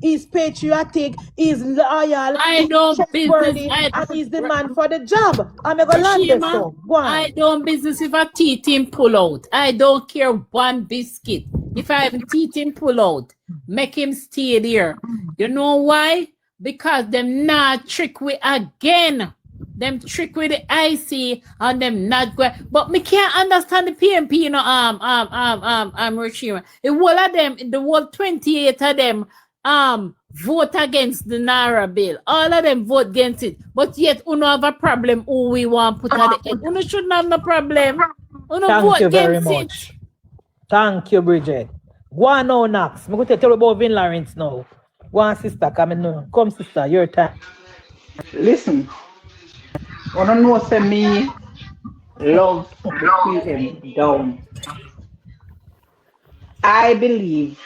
he's patriotic, he's loyal, I don't trustworthy, and he's the man for the job. I'm going to land this so. Go on. I don't business if a teeth him pull out. I don't care one biscuit. If I have teeth him pull out, make him stay there. You know why? Because them not trick we again. Them trick with the IC and them not go. But me can't understand the PNP, you know, regime. The whole of them, the whole 28 of them vote against the NaRRA bill. All of them vote against it. But yet we have a problem who we want to put at the end. We shouldn't have no problem. Thank you very much. Thank you, Bridget. Go on now, Knox. I'm going to tell you about Vin Lawrence now. Go on, sister. Come, sister. Your time. Listen. I don't know, say me love to him down. I believe,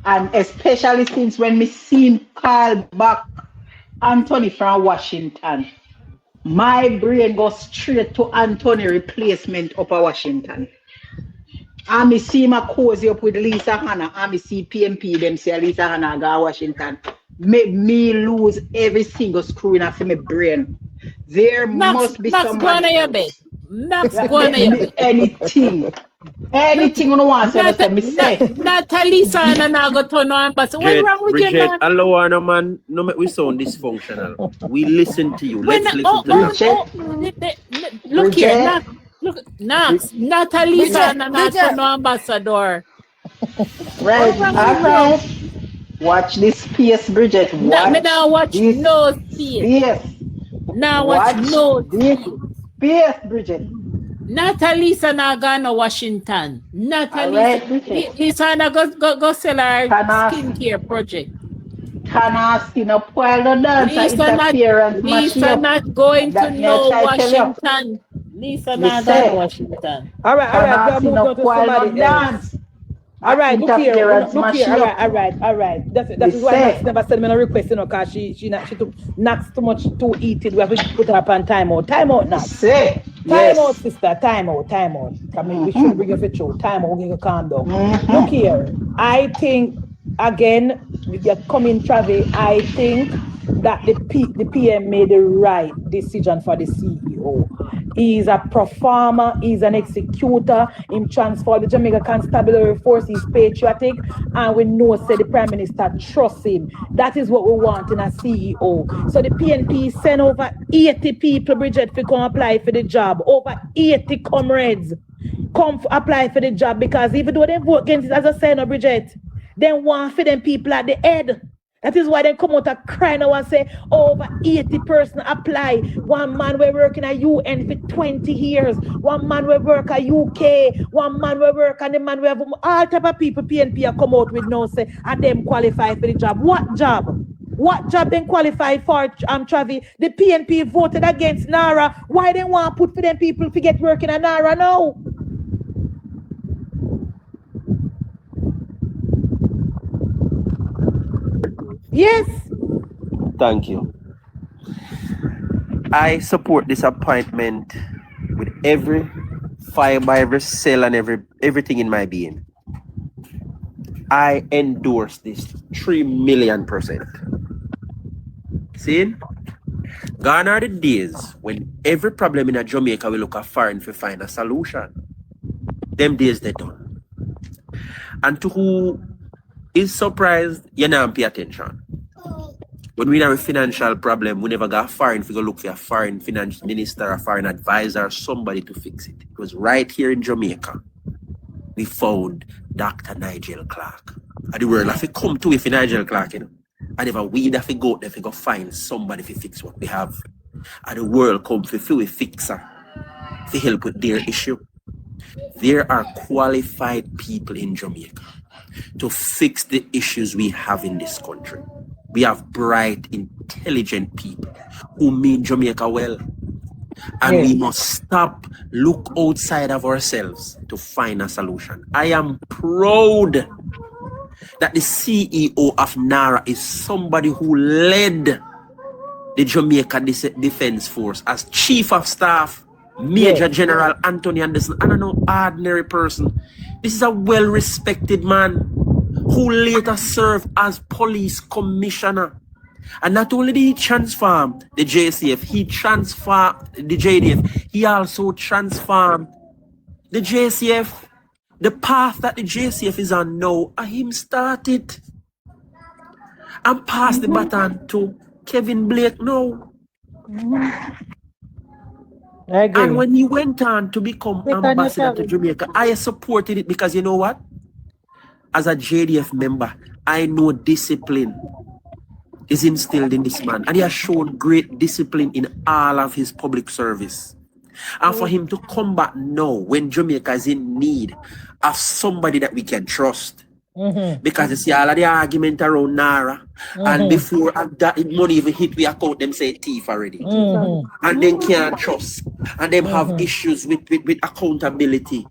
and especially since when me seen call back Antony from Washington, my brain goes straight to Antony replacement up at Washington. And me see my cozy up with Lisa Hanna, and me see PMP them say Lisa Hanna go to Washington. Make me lose every single screw in my brain. There must be somebody. Anything. Anything you want to say, me say. Not Lisa and I go turn on, but what's wrong with you, man? Allow no man, no make we sound dysfunctional. We listen to you. Let's listen to you. Look here, not Lisa and I turn on ambassador. Right, all right. Watch this space, Bridget. Watch now watch no space. Now watch no space, Bridget. Lisa na gonna Washington. Lisa na go sell our skincare project. Lisa not going to no Washington. Lisa not going to Washington. All right. Move on to somebody else. All right, look here. All right. That's why Nax never sent me a request, you know, because she took Nax too much too heated. We have to put her up on timeout. Timeout, Nax. Timeout, sister. Timeout. I mean, we should bring you for show. Timeout, we're going to calm down. Look here. I think, again, with your coming Travis, I think that the PM made the right decision for the CEO. He's a performer, he's an executor, he transformed the Jamaica Constabulary Force, he's patriotic, and we know say the Prime Minister trusts him. That is what we want in a CEO. So the PNP sent over 80 people, Bridget, to come apply for the job. Over 80 comrades come apply for the job, because even though they vote against it, as I said, no, Bridget, they want for them people at the head. That is why they come out and cry now and say over 80 person apply. One man will work in a UN for 20 years. One man will work at UK. One man will work and the man will have all type of people PNP are come out with now say and them qualify for the job. What job? What job then qualify for, Travi? The PNP voted against NaRRA. Why they want to put for them people to get working at NaRRA now? Yes. Thank you. I support this appointment with every fiber, every cell, and everything in my being. I endorse this 3,000,000%. See? Gone are the days when every problem in a Jamaica will look a foreign to find a solution. Them days they done. And to who is surprised, you don't pay attention. When we have a financial problem, we never got foreign to go look for a foreign finance minister, a foreign advisor, somebody to fix it. It was right here in Jamaica. We found Dr. Nigel Clark. And the world have to come to with Nigel Clark, you know. And if we have to go there to go find somebody to fix what we have. And the world come to a fixer to help with their issue. There are qualified people in Jamaica to fix the issues we have in this country. We have bright, intelligent people who mean Jamaica well. And we must stop, look outside of ourselves to find a solution. I am proud that the CEO of NaRRA is somebody who led the Jamaica Defense Force as Chief of Staff, Major General Antony Anderson, and no ordinary person. This is a well-respected man who later served as police commissioner. And not only did he transform the JCF, he transformed the JDF, he also transformed the JCF. The path that the JCF is on now, him started and passed the baton to Kevin Blake now. I agree. And when he went on to become ambassador to Jamaica, I supported it because you know what? As a JDF member, I know discipline is instilled in this man. And he has shown great discipline in all of his public service. And for him to come back now when Jamaica is in need of somebody that we can trust. Because you see all of the argument around NaRRA, and before that money even hit we account, them say thief already. And then can't trust. And them have issues with accountability.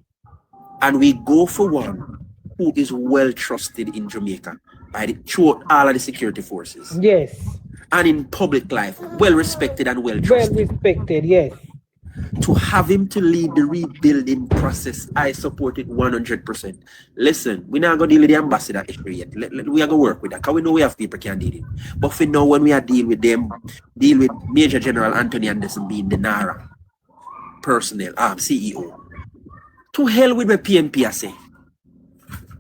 And we go for one who is well trusted in Jamaica throughout all of the security forces. Yes. And in public life, well respected and well trusted. Well respected, yes. To have him to lead the rebuilding process, I support it 100%. Listen, we're not going to deal with the ambassador issue yet. We are going to work with that because we know we have people can deal it. But for now, when we are dealing with them, deal with Major General Antony Anderson being the NaRRA personnel, CEO. To hell with the PNP, I say.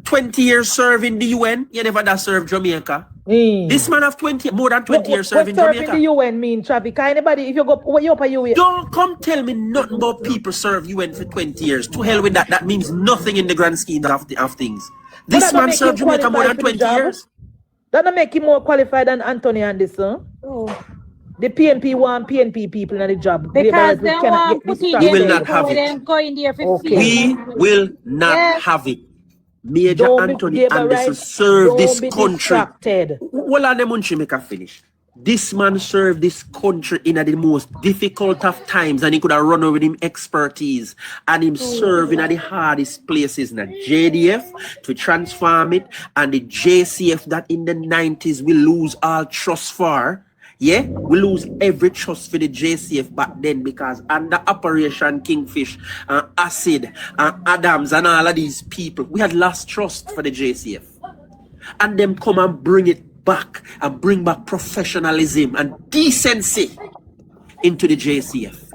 20 years serving the UN, you never that serve Jamaica. This man have more than 20 years serving Jamaica. Serving the UN mean, Traffic? Anybody, if you go, you up a UN? Don't come tell me nothing about people serve UN for 20 years. To hell with that. That means nothing in the grand scheme of things. This man served Jamaica more than 20 years. That don't make him more qualified than Antony Anderson. The PNP want PNP people in the job. Because they want put in we will not have it. We will not have it. Major Antony Anderson served this country. Well, I make a finish. This man served this country in the most difficult of times, and he could have run over him expertise and him serving at the hardest places in the JDF to transform it, and the JCF that in the 90s we lose all trust for. Yeah, we lose every trust for the JCF back then because under Operation Kingfish and Acid and Adams and all of these people, we had lost trust for the JCF. And them come and bring it back and bring back professionalism and decency into the JCF.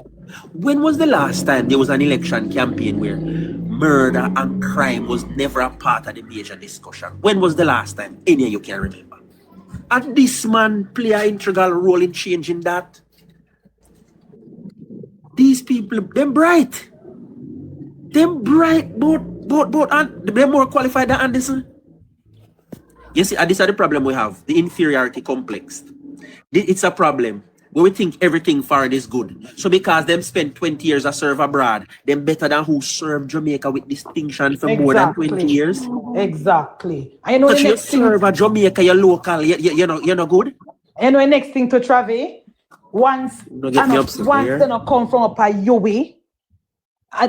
When was the last time there was an election campaign where murder and crime was never a part of the major discussion? When was the last time? Any of you can remember? And this man play an integral role in changing that. These people, them bright. Them bright, both, and they're more qualified than Anderson. You see, this is the problem we have, the inferiority complex. It's a problem where we think everything foreign is good. So because them spend 20 years to serve abroad, them better than who serve Jamaica with distinction for more than 20 years. Exactly. I know the you next serve a Jamaica, you're local, you're not good. I know the next thing to Travi, once they don't come from up a UWI,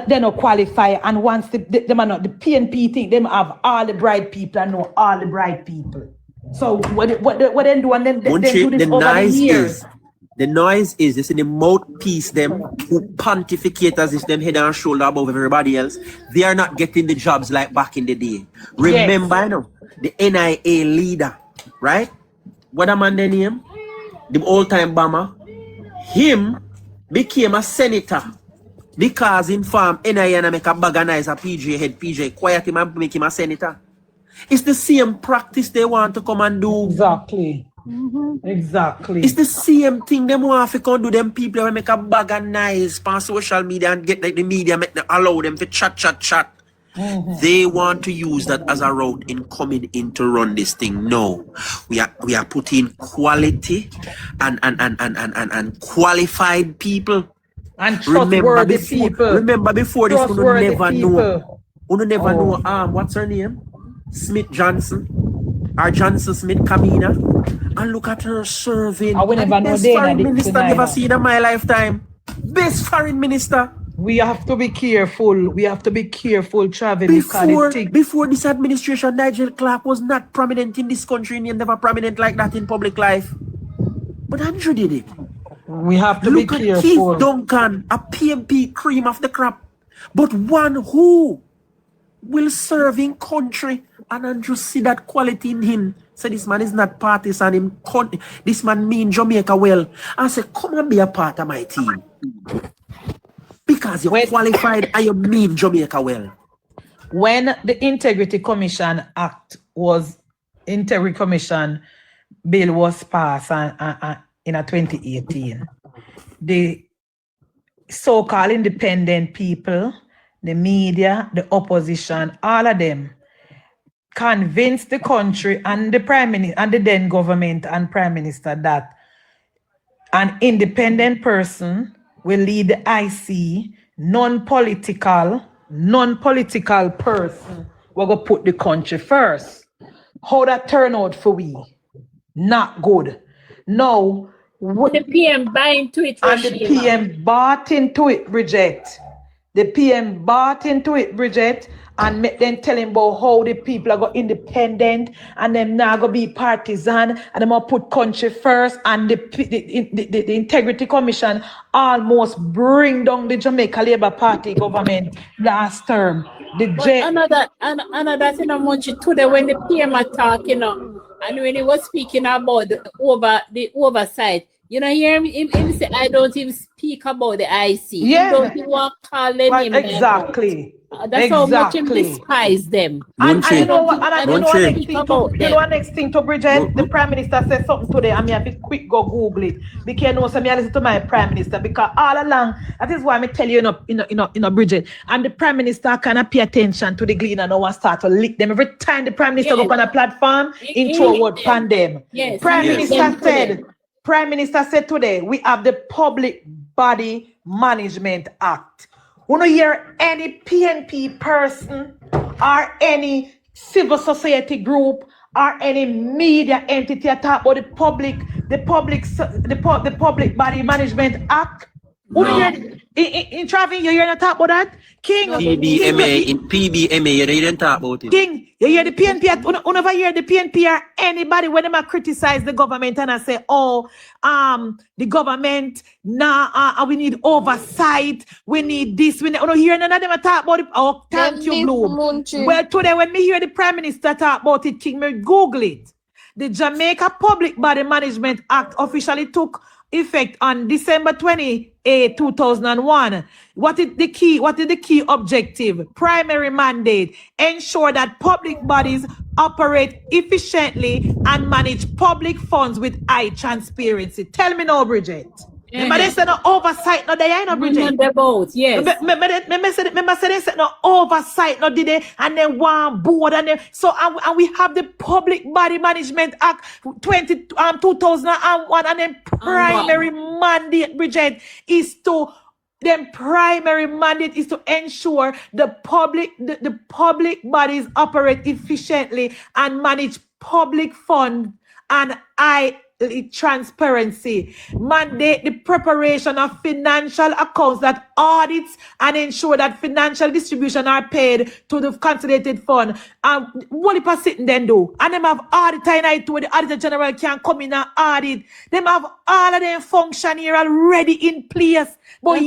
they don't qualify, and once the PNP think them have all the bright people and know all the bright people. So what they do, and then they do this over the years. The noise is this in the mouthpiece, them who pontificate as if them head and shoulder above everybody else. They are not getting the jobs like back in the day. Remember, I know the NIA leader, right? What a man they name? The old-time bomber. Him became a senator because in farm NIA and make a bag of nice a PJ head, PJ quiet him and make him a senator. It's the same practice they want to come and do. Exactly. Exactly. It's the same thing them want to come do. Them people who make a bag of nice on social media and get like the media make them allow them to chat. They want to use that as a route in coming in to run this thing. No, we are putting quality and qualified people and trustworthy people. Remember before this, you never know. You never know. What's her name? Smith Johnson. Or Johnson Smith Kamina. And look at her serving. I will never know. Best foreign minister never seen in my lifetime. Best foreign minister. We have to be careful. We have to be careful, Travis. Before this administration, Nigel Clark was not prominent in this country, and he never prominent like that in public life. But Andrew did it. We have to be careful. Look at Keith Duncan, a PMP cream of the crop. But one who will serve in country And Andrew see that quality in him. Say this man is not partisan. This man mean Jamaica well. I say, come and be a part of my team. Because you're qualified and you mean Jamaica well. When the Integrity Commission bill was passed in 2018, the so-called independent people, the media, the opposition, all of them convinced the country and the Prime Minister and the then government and Prime Minister that an independent person will lead the IC, non-political person will go put the country first. How that turn out for we? Not good. No. The PM buy into it, and the PM bought into it, Bridget. The PM bought into it, Bridget, and then tell him about how the people are go independent and them now go be partisan and them all put country first, and the Integrity Commission almost bring down the Jamaica Labour Party government last term. Another thing I want you today when the PM are talking, and when he was speaking about the oversight, you know, hear him say, I don't even speak about the IC. Yeah. You don't even want to call them him. Exactly. That's how much him despise them. And you know what? And you know what next thing to Bridget? The Prime Minister said something today. I mean, I have quick go Google it because you know, so I listen to my Prime Minister because all along that is why I tell you, Bridget. And the Prime Minister cannot pay attention to the gleaner and no one start to lick them every time the Prime Minister go on a platform into a word pandem. Yes. Prime Minister said today we have the Public Body Management Act. We don't hear any PNP person or any civil society group or any media entity talk about the Public Body Management Act. We don't hear in Travis, you hear not talk about that? King PBMA, you didn't talk about it. King, you hear the PNP, you never hear the PNP or anybody when they criticize the government and I say, the government, we need oversight, we need this, we don't hear none of them talk about it. Oh, thank you, Bloom. Well, today when me hear the Prime Minister talk about it, King, me Google it. The Jamaica Public Body Management Act officially took effect on December 28, 2001. What is the key objective? Primary mandate: ensure that public bodies operate efficiently and manage public funds with high transparency. Tell me now, Bridget. Remember they said no oversight, no they ain't no Bridget. They both, yes. Remember they said no oversight, no did they, and then one board and then so and we have the Public Body Management Act 2001 and then primary mandate, Bridget, is to ensure the public bodies operate efficiently and manage public funds and transparency. Mandate the preparation of financial accounts that audits and ensure that financial distribution are paid to the consolidated fund. What if I sit and then do? And them have auditor in it where the auditor general can come in and audit. Them have all of them function here already in place. But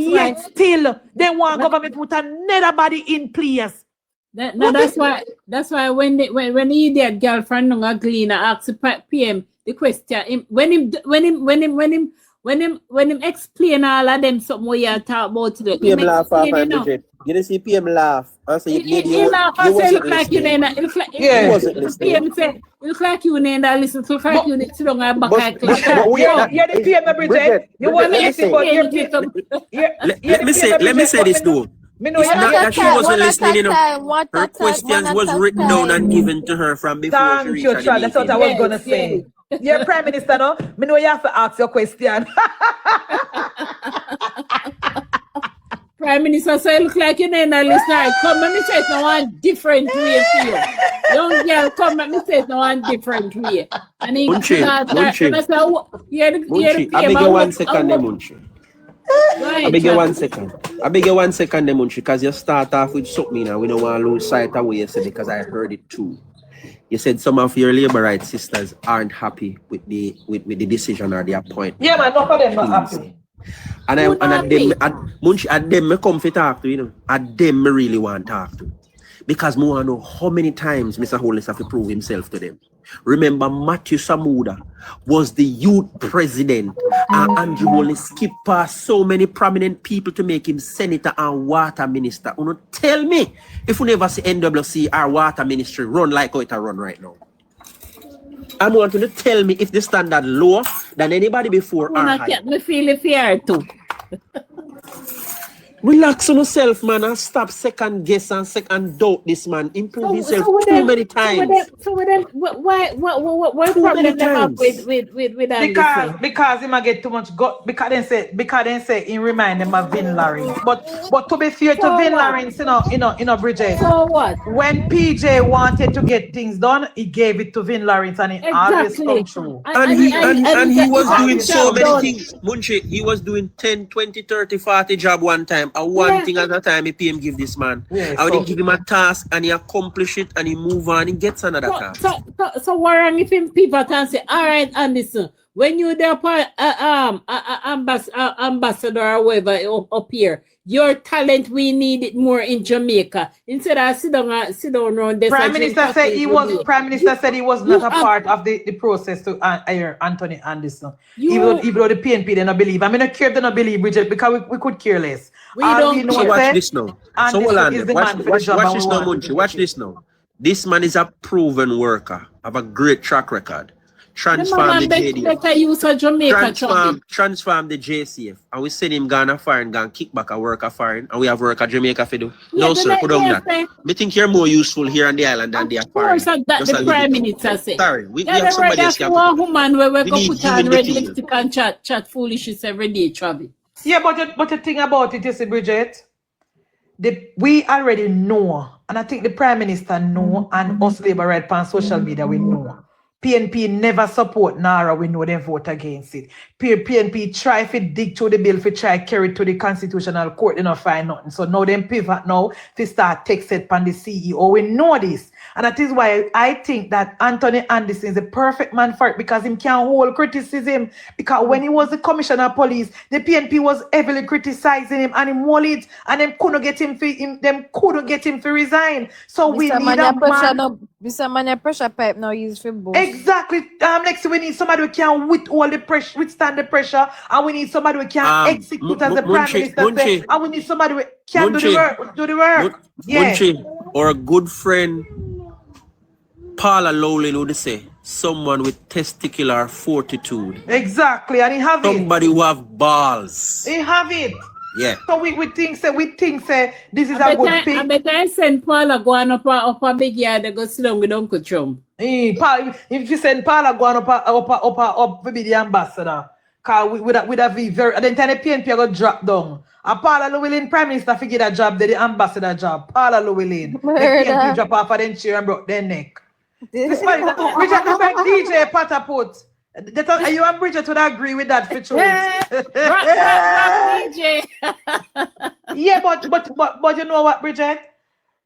still they want government put another body in place. That's why when the idiot girlfriend no cleaner asks the PM the question, when him explain all of them something we are talk about today. PM laugh off and Bridget. You didn't see PM laugh. I say you laugh and say look like you need to listen. He wasn't listening. PM say look like you need to listen. Look like you need to sit down and back and you're the PM, Bridget. You want me to let me say this too. It's not that she wasn't listening. Her questions was written down and given to her from before. Thank you, Charles. That's what I was gonna say. You're Prime Minister, no? Me know you have to ask your question. Prime Minister, so it look like you need to listen. Come, let me say it in one different way for you. Young girl, come, let me say it in one different way. And he Munchi, I beg you 1 second, Munchi. I beg you 1 second. I beg you 1 second, Munchi, because you start off with something and we don't want to lose sight of what you said because I heard it too. You said some of your labor rights sisters aren't happy with the decision or the appointment. Yeah, man, none of them are happy. And Munchi, at them me come to talk to, you know. At them me really want to talk to. Because I want to know how many times Mr. Holness have to prove himself to them. Remember, Matthew Samuda was the youth president, and Andrew Holness skipped past so many prominent people to make him senator and water minister. You know, tell me if you never see NWC or water ministry run like how it run right now. I want you to tell me if the standard lower than anybody before or higher. Me feel fair too. Relax on yourself, man, and stop second guess and second doubt this man. Improve himself too many times. Why problem them up with that? Because he might get too much because they say he remind them of Vin Lawrence. But to be fair to Vin Lawrence, you know, Bridget. So what? When PJ wanted to get things done, he gave it to Vin Lawrence and it always come true. And he was doing so many things. Munchi, he was doing 10, 20, 30, 40 job one time. One thing at a time, he pay him give this man. Yeah, I would give him a task and he accomplish it and he move on, he gets another task. So Warren, if him pivot and say, all right, Anderson, when you there ambassador or whoever up here, your talent, we need it more in Jamaica. Instead of sit down around this. Prime Minister said he was not a part of the process to hire Antony Anderson. Even though the PNP they not believe. I mean, I care they not believe, Bridget, because we could care less. So watch this now. So hold on. Watch this now, Munchi. Watch this now. This man is a proven worker, have a great track record. Transform the JDF. Transform the JCF. And we send him Ghana foreign, go kick back a worker foreign, and we have worker Jamaica for do. No, sir, put on that. I think you're more useful here on the island than the foreign. Of course, that the Prime Minister said. Sorry, we have somebody else. One woman where we go put on red lipstick and chat foolishness every day, Travis. Yeah, but the thing about it, you see, Bridget, we already know, and I think the Prime Minister know, and us Labour right on social media, we know. PNP never support NaRRA, we know they vote against it. PNP try to dig through the bill, to try to carry it to the Constitutional Court, they don't find nothing. So now they pivot now to start text it on the CEO. We know this. And that is why I think that Antony Anderson is a perfect man for it, because him can't hold criticism. Because when he was the Commissioner of Police, the PNP was heavily criticizing him and him hold it, and them couldn't get him to resign. So we need a man. Mr. Pressure pipe now used for both. Exactly. Next we need somebody who can withstand the pressure, and we need somebody who can execute as the Prime Minister said, and we need somebody who can do the work. Yeah. Or a good friend, Paula Lowlin would say, someone with testicular fortitude. Exactly, and he have somebody who have balls. He have it. Yeah. So we think this is a good thing. I better send Paula go on up a big yard and go sit down with Uncle Trump. If you send Paula go on up maybe the ambassador, cause with a very then time the PNP go drop down. And Paula Llewellyn, Prime Minister, figure that job, the ambassador job. Paula Llewellyn. The PNP drop off of them chair and broke their neck. This man, Bridget, look like DJ Pataput. You and Bridget would agree with that for choice. Yeah, but you know what, Bridget?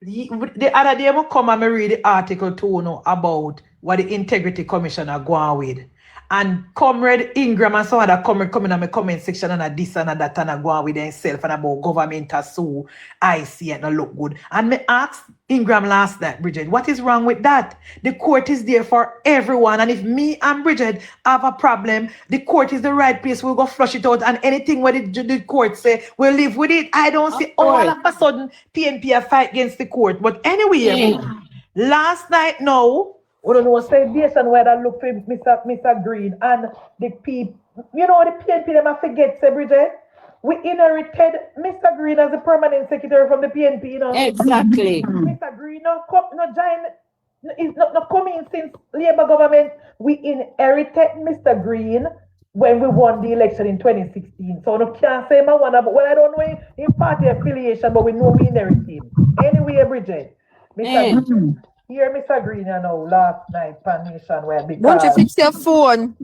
The other day I come and I read the article too now about what the Integrity Commissioner go on with. And Comrade Ingram and some other comrade coming in my comment section and a this and a that and a go on with himself and about government as so I see it not look good. And me asked Ingram last night, Bridget, what is wrong with that? The court is there for everyone, and if me and Bridget have a problem, the court is the right place. We'll go flush it out, and anything where the court say, we'll live with it. I don't see all of a sudden PNP a fight against the court. But anyway, last night now, we don't know, say based on where I look for Mr. Green and the people, you know, the PNP, they might forget, say, Bridget, we inherited Mr. Green as the permanent secretary from the PNP, you know. Exactly. Mr. Green, he's not coming since Labour government. We inherited Mr. Green when we won the election in 2016. So I can't say my one, but well, I don't know in party affiliation, but we know we inherited him. Anyway, Bridget, Mr. Green. Here, Mr. Green, you know, last night, Pan Nation, where because... Won't you fix your phone?